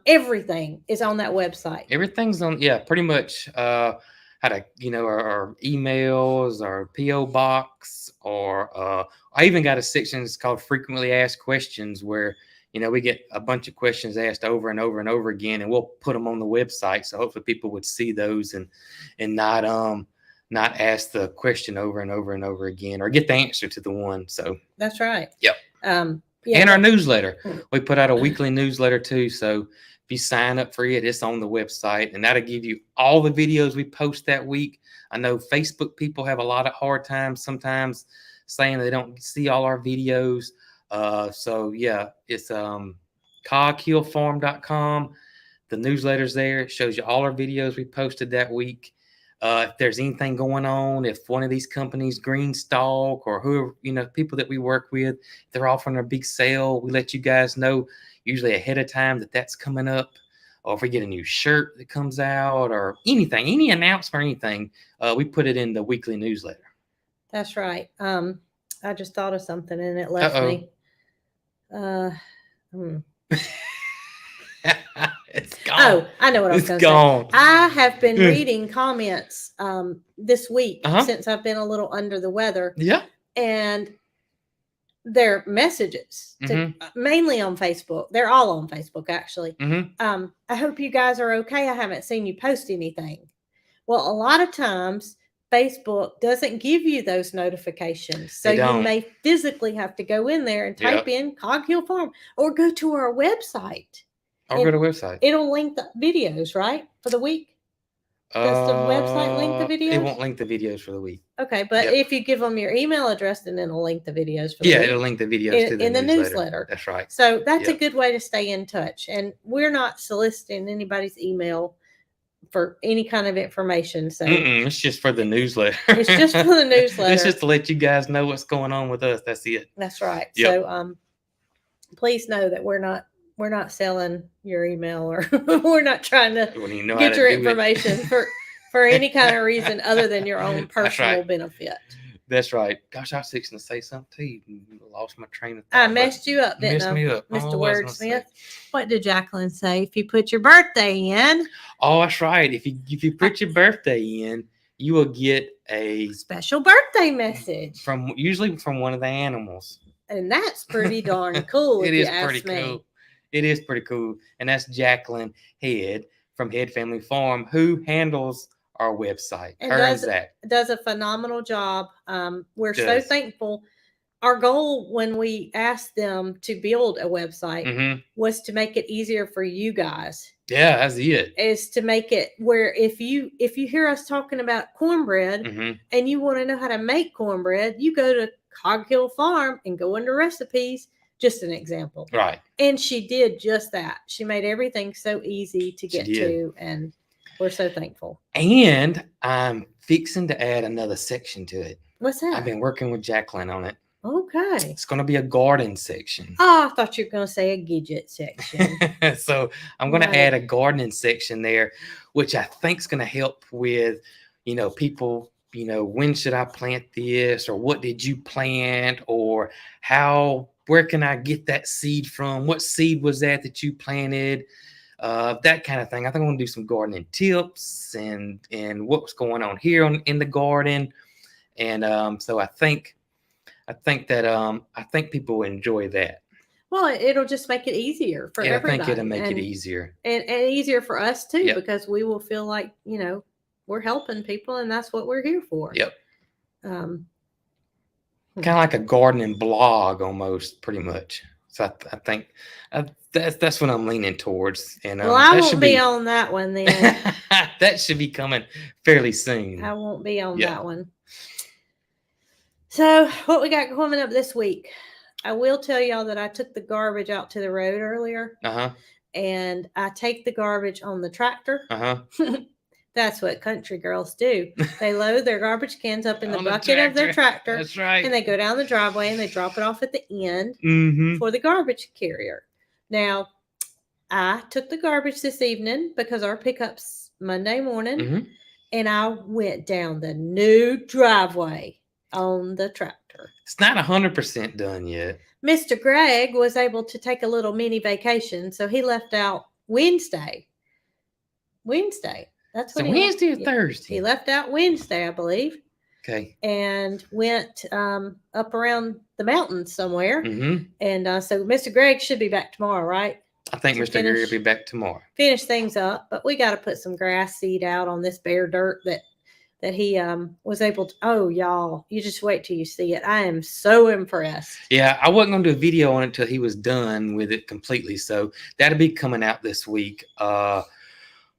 Everything is on that website. Everything's on, pretty much. How to, our emails, our PO box, or I even got a section that's called frequently asked questions, where we get a bunch of questions asked over and over and over again, and we'll put them on the website. So hopefully people would see those and not ask the question over and over and over again, or get the answer to the one. So that's right. Yep. And our newsletter. We put out a weekly newsletter too. So if you sign up for it, it's on the website, and that'll give you all the videos we post that week. I know Facebook people have a lot of hard times sometimes saying they don't see all our videos. So it's coghillfarm.com. The newsletter's there. It shows you all our videos we posted that week. If there's anything going on, if one of these companies, Greenstalk or whoever, people that we work with, they're offering a big sale, we let you guys know usually ahead of time that that's coming up. Or if we get a new shirt that comes out, or anything, any announcement or anything, we put it in the weekly newsletter. That's right. I just thought of something and it left me. It's gone. Oh, I know what I was going to say. I have been reading comments this week since I've been a little under the weather. Yeah. And their messages, mainly on Facebook. They're all on Facebook, actually. I hope you guys are okay. I haven't seen you post anything. Well, a lot of times Facebook doesn't give you those notifications. So you may physically have to go in there and type in Cog Hill Farm, or go to our website. I'll go to the website. It'll link the videos, right? For the week? Does the website link the videos? It won't link the videos for the week. Okay, but if you give them your email address, then it'll link the videos for the week. It'll link the videos to the newsletter. That's right. So that's a good way to stay in touch. And we're not soliciting anybody's email for any kind of information. So it's just for the newsletter. It's just for the newsletter. It's just to let you guys know what's going on with us. That's it. That's right. Yep. So please know that we're not we're not selling your email, or we're not trying to When you know how get to your do it. information for any kind of reason other than your own personal right. benefit. That's right. Gosh, I was fixing to say something to you. Lost my train of thought. I messed you up, didn't Messed I, me up. Mr. What was I gonna Wordsmith? What did Jacqueline say? If you put your birthday in, Oh, that's right. If you put your birthday in, you will get a special birthday message usually from one of the animals. And that's pretty darn cool. It if is you pretty ask me. cool. It is pretty cool. And that's Jacqueline Head from Head Family Farm, who handles our website. And Her and Zach. does a phenomenal job. We're so thankful. Our goal when we asked them to build a website was to make it easier for you guys. Yeah, that's it. Is to make it where if you hear us talking about cornbread and you want to know how to make cornbread, you go to Cog Hill Farm and go into recipes. Just an example. Right. And she did just that. She made everything so easy to get to, and we're so thankful. And I'm fixing to add another section to it. What's that? I've been working with Jacqueline on it. Okay. It's going to be a garden section. Oh, I thought you were going to say a Gidget section. So I'm going to add a gardening section there, which I think is going to help with, people, when should I plant this, or what did you plant, or where can I get that seed from? What seed was that you planted? That kind of thing. I think I'm going to do some gardening tips and what's going on here in the garden. And so I think people enjoy that. Well, it'll just make it easier for everybody. I think it'll make it easier. And easier for us too, because we will feel like, we're helping people, and that's what we're here for. Yep. Kind of like a gardening blog almost, pretty much. So I think that's what I'm leaning towards. And well, I won't be on that one then. That should be coming fairly soon. I won't be on that one. So what we got coming up this week? I will tell y'all that I took the garbage out to the road earlier. And I take the garbage on the tractor. That's what country girls do. They load their garbage cans up in the bucket of their tractor. That's right. And they go down the driveway and they drop it off at the end for the garbage carrier. Now, I took the garbage this evening because our pickup's Monday morning. And I went down the new driveway on the tractor. It's not 100% done yet. Mr. Greg was able to take a little mini vacation, so he left out Wednesday. That's when Wednesday or Thursday? He left out Wednesday, I believe. Okay. And went up around the mountains somewhere. And so Mr. Greg should be back tomorrow, right? I think Mr. Greg will be back tomorrow. Finish things up, but we got to put some grass seed out on this bare dirt that he was able to. Oh, y'all, you just wait till you see it. I am so impressed. Yeah, I wasn't going to do a video on it until he was done with it completely. So that'll be coming out this week.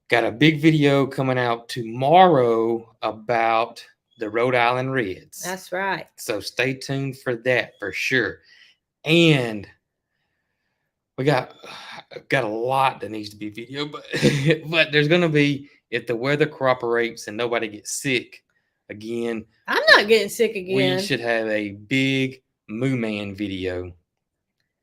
Got a big video coming out tomorrow about the Rhode Island Reds. That's right. So stay tuned for that for sure. And we got a lot that needs to be video, but there's going to be, if the weather cooperates and nobody gets sick again. I'm not getting sick again. We should have a big Moo Man video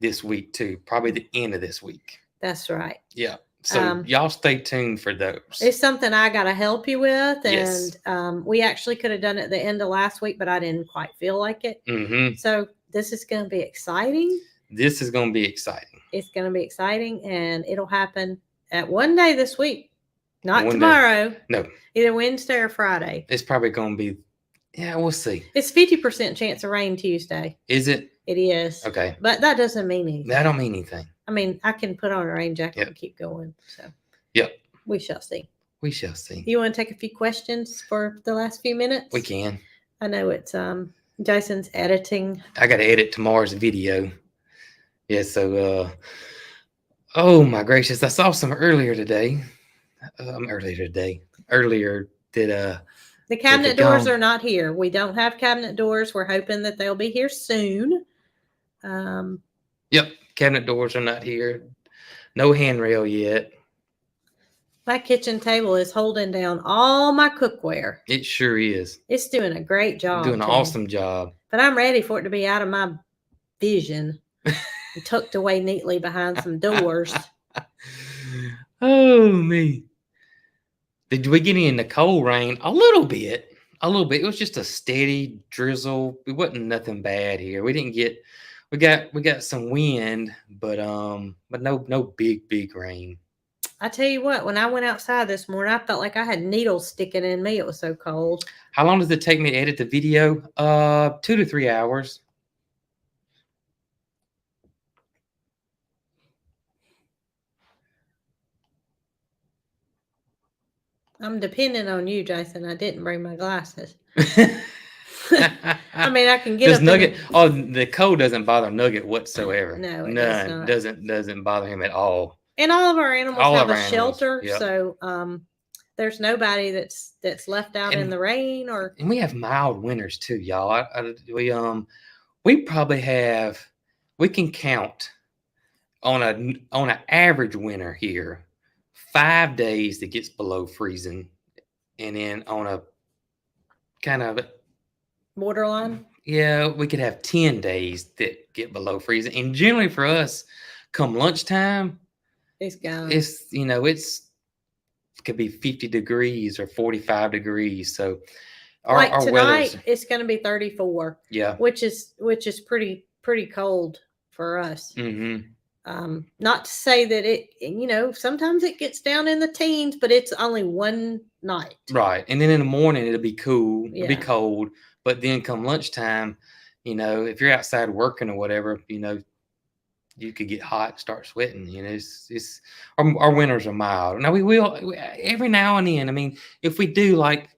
this week too, probably the end of this week. That's right. Yeah. So y'all stay tuned for those. It's something I got to help you with. And we actually could have done it at the end of last week, but I didn't quite feel like it. So this is going to be exciting. This is going to be exciting. It's going to be exciting, and it'll happen at one day this week. Not tomorrow. Day. No. Either Wednesday or Friday. It's probably going to be, we'll see. It's 50% chance of rain Tuesday. Is it? It is. Okay. But that doesn't mean anything. That don't mean anything. I mean, I can put on a rain jacket and keep going. So. Yep. We shall see. We shall see. You want to take a few questions for the last few minutes? We can. I know it's Jason's editing. I got to edit tomorrow's video. Yeah, so oh my gracious, I saw some earlier today. Earlier did the cabinet doors are not here. We don't have cabinet doors. We're hoping that they'll be here soon. Yep, cabinet doors are not here. No handrail yet. My kitchen table is holding down all my cookware. It sure is. It's doing a great job. Doing an awesome job. But I'm ready for it to be out of my vision. tucked away neatly behind some doors. Oh me. Did we get in the cold rain? A little bit. A little bit. It was just a steady drizzle. It wasn't nothing bad here. We didn't get we got some wind, but no big rain. I tell you what, when I went outside this morning, I felt like I had needles sticking in me. It was so cold. How long does it take me to edit the video? 2 to 3 hours. I'm depending on you, Jason. I didn't bring my glasses. I mean, I can get Does up Nugget? Oh, the cold doesn't bother Nugget whatsoever. No, it None. does not. Doesn't bother him at all. And all of our animals All have of our a animals, shelter, yep. so there's nobody that's left out in the rain or. And we have mild winters too, y'all. We probably have. We can count on an average winter here, 5 days that gets below freezing, and then on a kind of Borderline. yeah, we could have 10 days that get below freezing. And generally for us, come lunchtime, It's gone. it's it could be 50 degrees or 45 degrees. So like our tonight, it's going to be 34. Yeah, which is pretty cold for us. Mm-hmm. Not to say that it, sometimes it gets down in the teens, but it's only one night. Right. And then in the morning, it'll be cool. Yeah. It'll be cold. But then come lunchtime, if you're outside working or whatever, you could get hot, start sweating. It's our winters are mild. Now every now and then. I mean, if we do, like,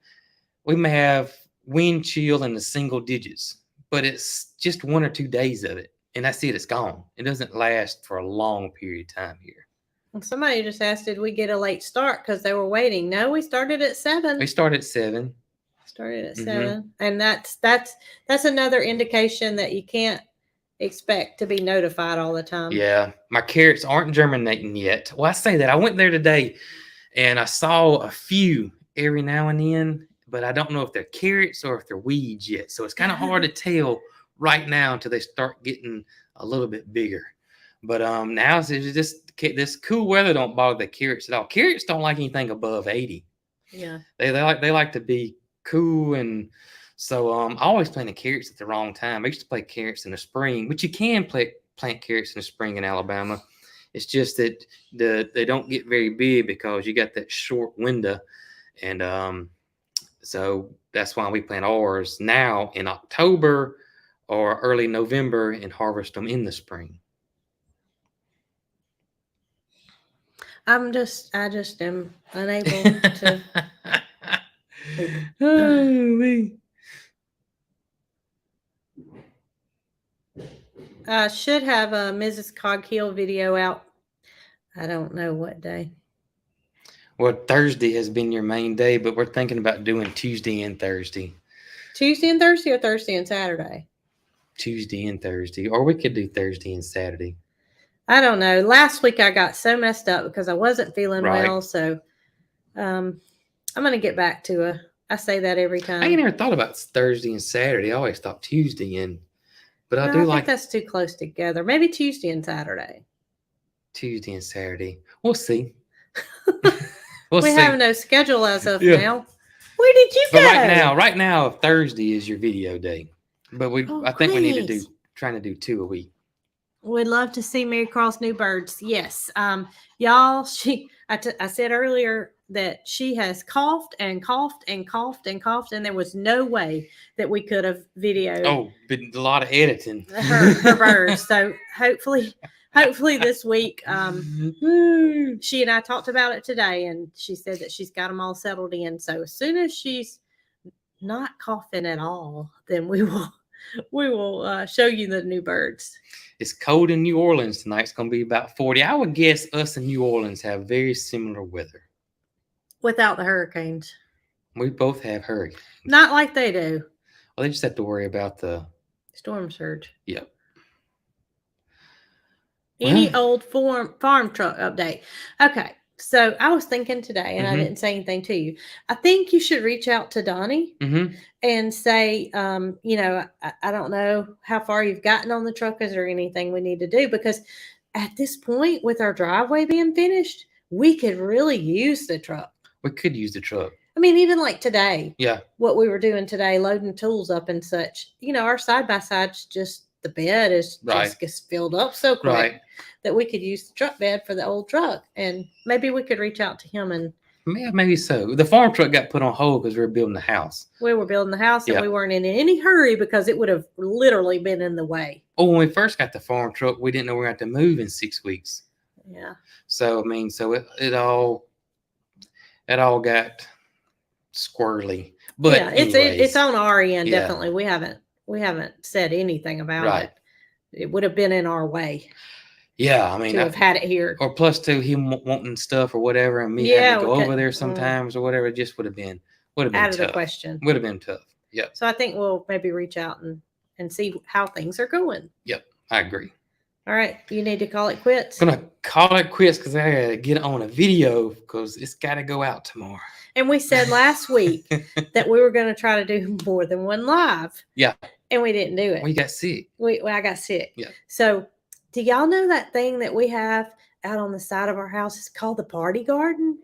we may have wind chill in the single digits, but it's just 1 or 2 days of it. And that's it. It's gone. It doesn't last for a long period of time here. Somebody just asked, did we get a late start because they were waiting? No, we started at 7. We started at 7. Started at 7, and that's another indication that you can't expect to be notified all the time. Yeah, my carrots aren't germinating yet. Well, I say that I went there today, and I saw a few every now and then, but I don't know if they're carrots or if they're weeds yet. So it's kind of hard to tell right now until they start getting a little bit bigger. But now it's just this cool weather don't bother the carrots at all. Carrots don't like anything above 80. Yeah, they like to be cool, and so I always plant the carrots at the wrong time. I used to play carrots in the spring, which you can plant carrots in the spring in Alabama. It's just that they don't get very big because you got that short window, and so that's why we plant ours now in October or early November and harvest them in the spring. I just am unable to. Oh, me. I should have a Mrs. Coghill video out. I don't know what day. Well, Thursday has been your main day, but we're thinking about doing Tuesday and Thursday. Tuesday and Thursday, or Thursday and Saturday? Tuesday and Thursday, or we could do Thursday and Saturday. I don't know. Last week I got so messed up because I wasn't feeling well, so I'm going to get back to it. I say that every time. I ain't never thought about Thursday and Saturday. I always thought Tuesday but I think that's too close together. Maybe Tuesday and Saturday. Tuesday and Saturday. We'll see. We have no schedule as of now. Where did you go? But right now, Thursday is your video day. But I think we need to trying to do 2 a week. We'd love to see Mary Carl's new birds. Yes. Y'all, I said earlier that she has coughed and coughed and coughed and coughed, and there was no way that we could have videoed. Oh, been a lot of editing. Her birds. So hopefully this week, she and I talked about it today, and she said that she's got them all settled in. So as soon as she's not coughing at all, then we will show you the new birds. It's cold in New Orleans tonight. It's going to be about 40. I would guess us and New Orleans have very similar weather. Without the hurricanes. We both have hurricanes. Not like they do. Well, they just have to worry about the storm surge. Yep. Any old farm truck update. Okay. So I was thinking today, and I didn't say anything to you. I think you should reach out to Donnie and say, I don't know how far you've gotten on the truck. Is there anything we need to do? Because at this point, with our driveway being finished, we could really use the truck. We could use the truck. I mean, even like today, Yeah. what we were doing today, loading tools up and such, our side-by-side's just, the bed is just gets filled up so quick that we could use the truck bed for the old truck. And maybe we could reach out to him and. Yeah, maybe so. The farm truck got put on hold because we were building the house. We were building the house and we weren't in any hurry because it would have literally been in the way. Oh, when we first got the farm truck, we didn't know we were going to have to move in 6 weeks. Yeah. So, it all got squirrely. But yeah, it's on our end, Yeah. definitely. We haven't said anything about it. It would have been in our way. Yeah, I mean, to have had it here. Or plus two, him wanting stuff or whatever, and me having to go over there sometimes or whatever. It just would have been out tough. of the question. Would have been tough. Yeah. So I think we'll maybe reach out and see how things are going. Yep, I agree. All right, you need to call it quits. I'm gonna call it quits because I gotta get on a video because it's gotta go out tomorrow. And we said last week that we were going to try to do more than one live. Yeah. And we didn't do it. We got sick. I got sick. Yeah. So do y'all know that thing that we have out on the side of our house? It's called the party garden.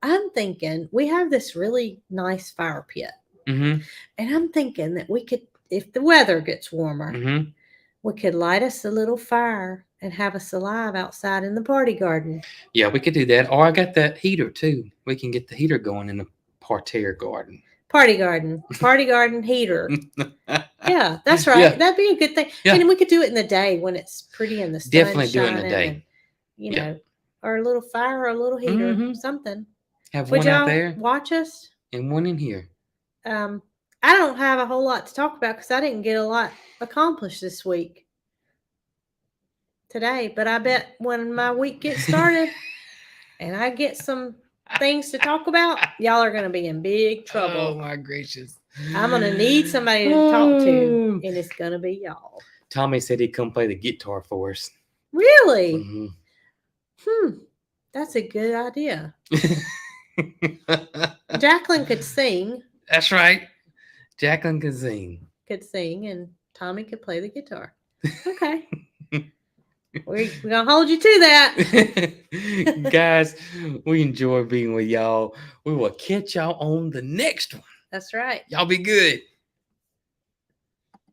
I'm thinking we have this really nice fire pit. Mm-hmm. And I'm thinking that we could, if the weather gets warmer, we could light us a little fire and have us alive outside in the party garden. Yeah, we could do that. Or I got that heater too. We can get the heater going in the parterre garden. Party garden heater. Yeah, that's right. Yeah. That'd be a good thing. Yeah. And we could do it in the day when it's pretty in the sun. Definitely do it in the day. And, or a little fire or a little heater, something. Have Would one out y'all there watch us? and one in here. I don't have a whole lot to talk about because I didn't get a lot accomplished this week. Today, but I bet when my week gets started and I get some things to talk about, y'all are going to be in big trouble. Oh my gracious. I'm going to need somebody to talk to, and it's going to be y'all. Tommy said he'd come play the guitar for us. Really? Mm-hmm. That's a good idea. Jacqueline could sing. That's right. Jacqueline could sing. And Tommy could play the guitar. Okay. We're going to hold you to that. Guys, we enjoy being with y'all. We will catch y'all on the next one. That's right. Y'all be good.